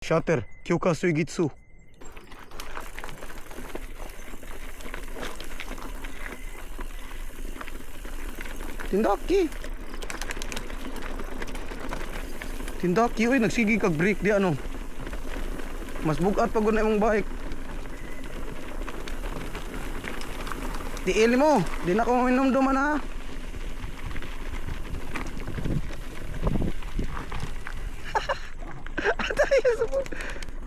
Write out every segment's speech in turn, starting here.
Shutter, Kyuka Suigitsu. Tindaki. Tindaki, uy, nagsigi kag break di ano. Mas bugat pag na imong bike. Tiil mo, di na ko minumduman ha.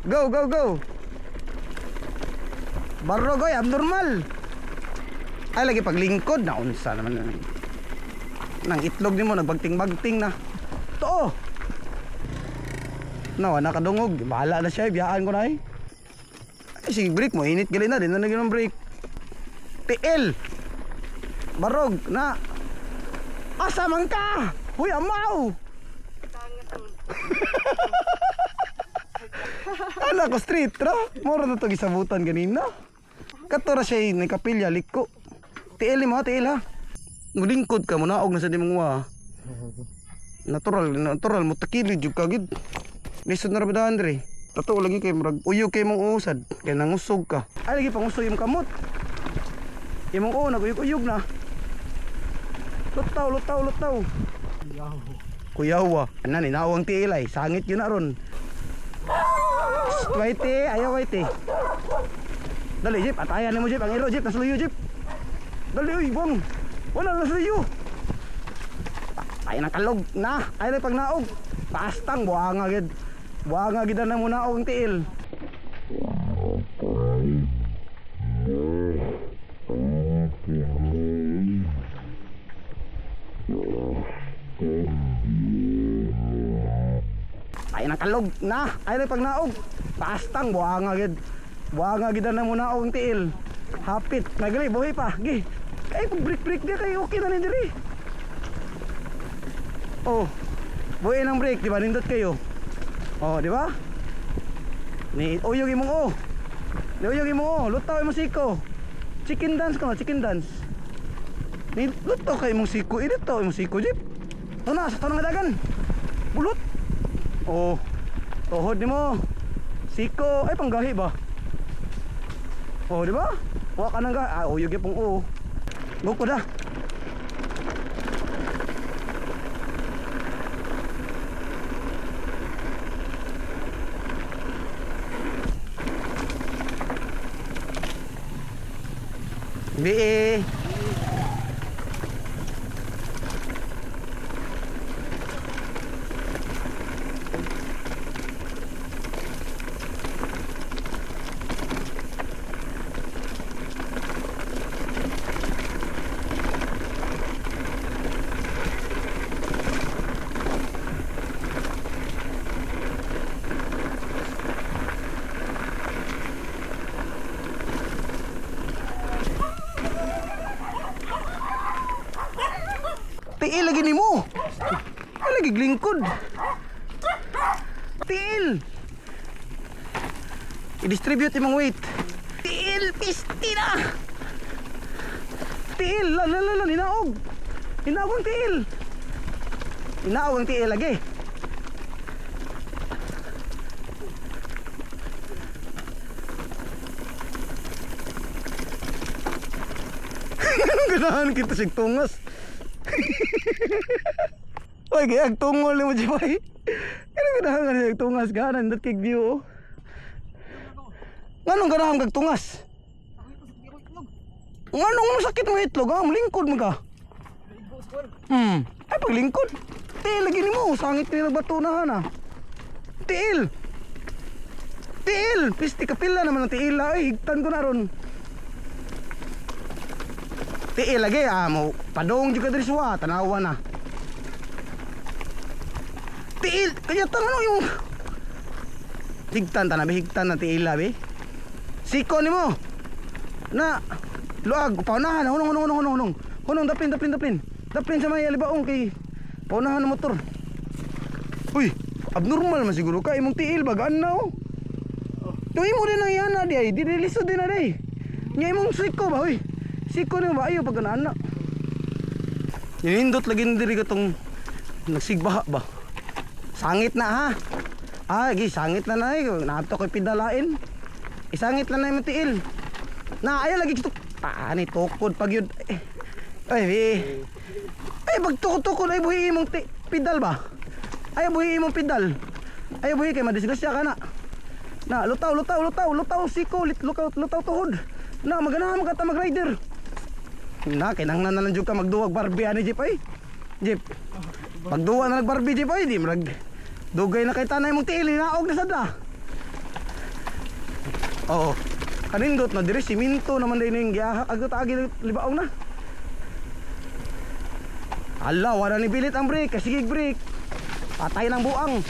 Go, go, go. Barogoy, abnormal. Ay, lagi paglingkod na unsa naman nang itlog nimo nagbagting-bagting na. To. No, nakadungog. Bahala na siya, biyaan ko na eh. Ay, sige, break mo. Init gali na, din na naging break. TL. Barog na. Asa man ka? Huy, amaw. Ala ko street, ra? Moro na ito gisabutan ganina. Kato ra siya, may kapilya, liko. TL mo, TL ha. Mulingkod ka, munaog na sa di mong wa. Natural, mo takilid yung kagid. Lisod na rabida, Andre. Tato, lagi kayo, uyo kayo mong usad. Kaya nangusog ka. Ay, lagi pang usog yung kamot. Yung mong naguyog-uyog na. Lutaw. Kuyawa. Ano, ninawang tiilay. Sangit yun na ron. Waite, ayaw waite. Dali, Jeep. Atayan mo, Jeep. Ang iro, Jeep. Nasuluyo, Jeep. Dali, uy, buwang. Wala, nasuluyo. Ay, nakalog na. Ay, na pag naog. Pastang, buwanga gid. Buwanga gid na mo naog ang tiil. Ay, nakalog na. Ay, na pag naog. Pastang, buwanga gid. Buwanga gid na mo naog ang tiil. Hapit. Nagali, buhay pa. Gi. Ay, pag break dia kayo, okay na rin diri. Oh, buhay ng break, di ba? Nindot kayo. Oh, di ba? Ni uyog imong oh. Ni uyog imong oh, lutaw imong siko. Chicken dance ka, chicken dance. Ni lutaw kay imong siko, idito imong siko, Jeep. Tuna, sa tanong dagan. Bulot. Oh. Tuhod nimo. Siko, ay panggahi ba? Oh, di ba? Wa ka nang ga, uyog ipong oh. Buko dah. Be. Tiil lagi nimo. Ay lagi glingkod. Tiil. I-distribute imong weight. Tiil, pistina. Tiil, la ninaog. Ninaog ang tiil. Ninaog ang tiil lagi. Ganahan kita sig tungas. Oy, kaya agtungol ni mo Jibay. Kaya ganahan ka tungas ka, nandot kay view. Nganong ganahan kag tungas? Nganong masakit mo itlog, ha? Malingkod mo ka. Ay paglingkod. Tiil lagi nimo, sangit ni bato na ha. Tiil. Tiil, pisti kapila naman ang tiil. Ay, higtan ko na ron. Tiil lagi mo padong juga dari suwa tanawa na. Tiil kaya tangan yung higtan na tiil labi. Siko nimo na luag paunahan hunong dapin sa may alibaong kay paunahan ng motor. Uy, abnormal man siguro ka imong tiil bagaan na oh. Tuwi mo din ang yana di ay dilisod din na di. Nya imong siko ba uy. Siko na ba ayo pag anak. Nindot lagi na diri katong nagsigbaha ba. Sangit na ha. Gi sangit na nay, nato koy pidalain. Isangit na nay mo tiil. Na ayo lagi tuk. Paani tukod pag yun. Ay pagtukod-tukod ay buhi imong pedal ba? Ay buhi imong pedal. Ay buhi kay madisgrasya ka na. Na lutaw siko, lutaw tuhod. Na maganahan ka ta mag-rider. Na kinahanglan na lang jud ka magduwag Barbie ani Jeep ay. Jeep. Pagduwa na nag-Barbie Jeep ay di marag dugay na kay tanay mong tiil, hinaog na sad na. Oo. Kanindot na diri siminto naman din ning gihahak agto agi libaong na. Ala, wala ni bilit ang brake, kasigig brake. Patay ng buang.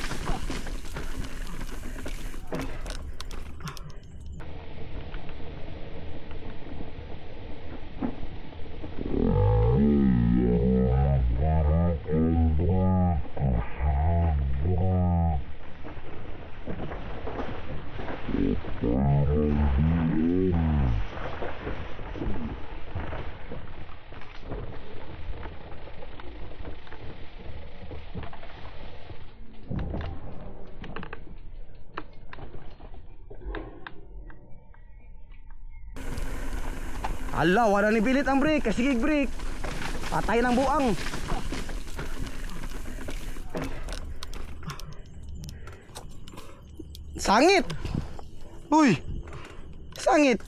Ala, wala ni bilit ang brake, kasigig brake. Patay ng buang. Sangit. Uy. Sangit.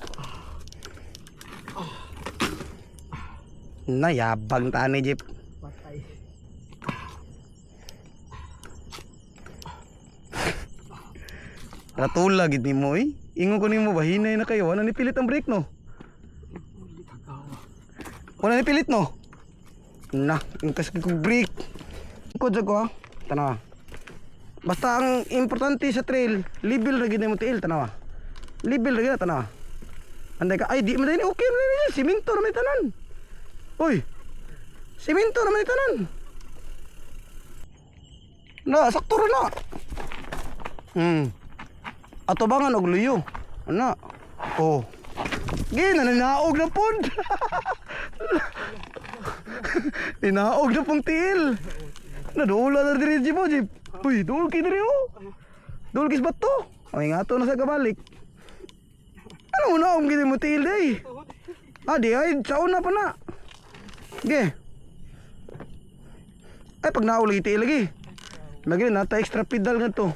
Nayabang ta ni Jeep. Patay. Ratula gid nimo eh. Ingon ko nimo ba hinay na kayo, wala ni pilit ang brake no. Wala ni pilit no. Na, ingkas ko brake. Ko jud ko ha. Tanawa. Basta ang importante sa trail, level ra gid mo tiil tanawa. Level ra gid tanawa. Anday ka ay di man din okay man ni siminto ra may tanan. Uy. Siminto ra may tanan. Na, sakto ra na. Atobangan og luyo. Ana. Oh. Ginananaog na pod. Tinaog na pong tiil. Nadula na diri Jeep mo Jeep. Uy, dul ki diri oh. Dul kis bato. Ay nga to na sa kabalik. Ano mo na gid mo tiil day? Di ay sauna pa na. Ge. Ay pag naog lagi tiil lagi. Lagi na ta extra pedal nga to.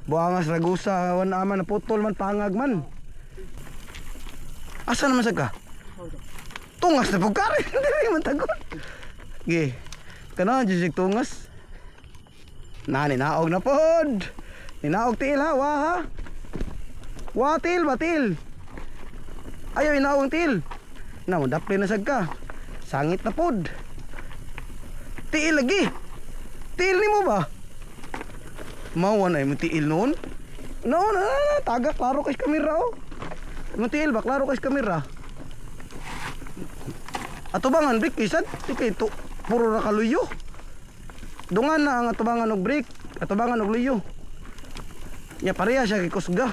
Buangas ragusa wan aman na putol man pangag man. Asa naman sa ka? Tungas na pagkari. Hindi man tagot. Ge. Kana jisig tungas. Ninaog na pod. Ninaog tiil ha. Wa ha. Wa tiil ba tiil. Ayaw inaog tiil. Na mo dapli na sag ka. Sangit na pod. Tiil lagi. Tiil ni mo ba? Mawan ay mo tiil noon. No, taga klaro kay kamera oh. Matiil ba klaro kay kamera. Atubangan brake isad tikay to puro ra kaluyo. Dungan na ang atubangan og brake, atubangan og luyo. Nya pareha siya kay kusga.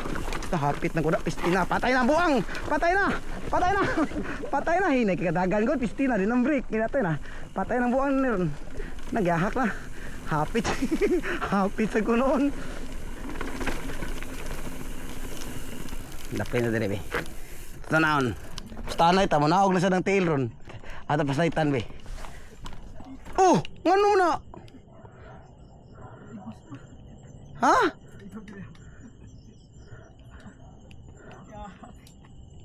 Hapit na kuda pistina, patay na buang. Patay na. Patay na hinay kay kadagan ko pistina din ang brake kinatay na. Patay na buang niron. Nagyahak na. Hapit. Hapit sa kunoon. Dapay na dire be. Tanaon. Stanay ta mo naog na sa ng tail ron. Ata pasaytan be. Oh, ngano na? Ha?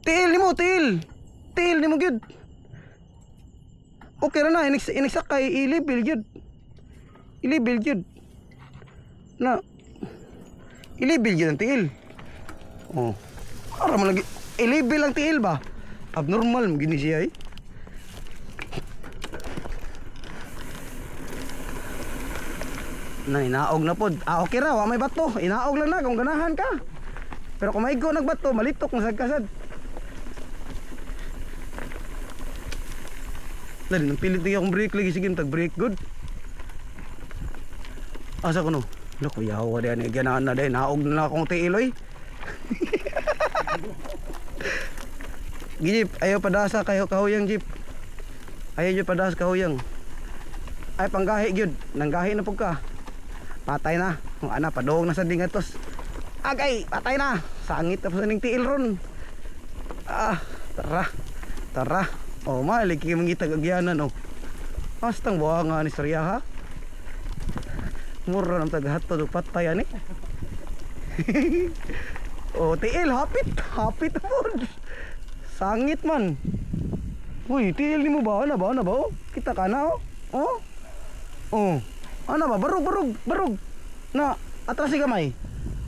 Tail nimo, tail. Tail nimo gyud. Okay ra na inisakay i-level gyud. I-level gyud. Na. I-level gyud ang tail. Oh. Para mo lagi i-level ang tiil ba? Abnormal mo gini siya eh. Na inaog na pod. Okay ra, wa may bato. Inaog lang na kung ganahan ka. Pero kung maigo nagbato, malitok na sagkasad. Dali, nang pilit niya akong brake lagi. Sige, tag-brake good. Asa ko no? Naku, yawa diyan. Ganahan na dahil. Naog na akong tiil eh. Jeep, ayaw padasa kayo kahuyang Jeep. Ayaw Jeep padasa kahuyang. Ay panggahi gyud, nanggahi na pug ka. Patay na. Ana padong na sa dingatos. Agay, patay na. Sangit na po sa ning tiil ron. Tara. Tara. Oh, malik yung mga itagagyanan oh. Astang buhanga ni Sarya ha. Mura ng tagahatod o patayan eh. Oh, tiil hapit. Hapit na po. Sangit man. Uy, tiil ni mo ba? Ano ba? Ano ba? Oh? Kita ka na oh. Oh. Oh. Ano ba? Barug. Na, atras si gamay.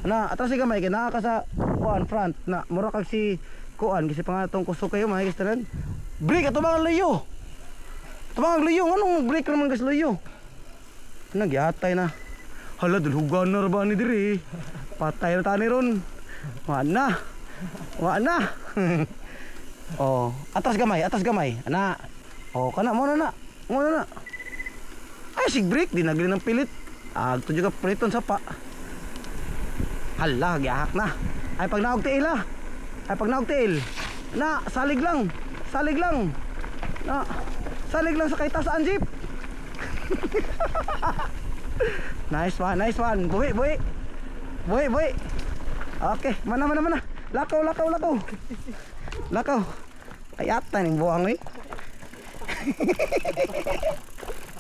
Na, atras si gamay. Kaya nakaka sa kuan front. Na, mura kag si kuan. Kasi pangatong kusok kayo mga kistanan. Break ato mga layo. Ato mga layo. Anong break naman kas layo? Nagyatay na. Hala, dulhugan na ba ni diri? Patay na tani ron. Wana. Oh, atas gamay. Ana. Oh, kana mo na. Ay, sig break di nagli ng pilit. Agto juga priton sa pa. Hala, gihak na. Ay pag naog tiil ha. Na, salig lang. Na, salig lang sa kaitasaan jeep. Nice one. Buhi. Okay, mana. Lakaw. Lakaw. Ayatan yung buwang eh.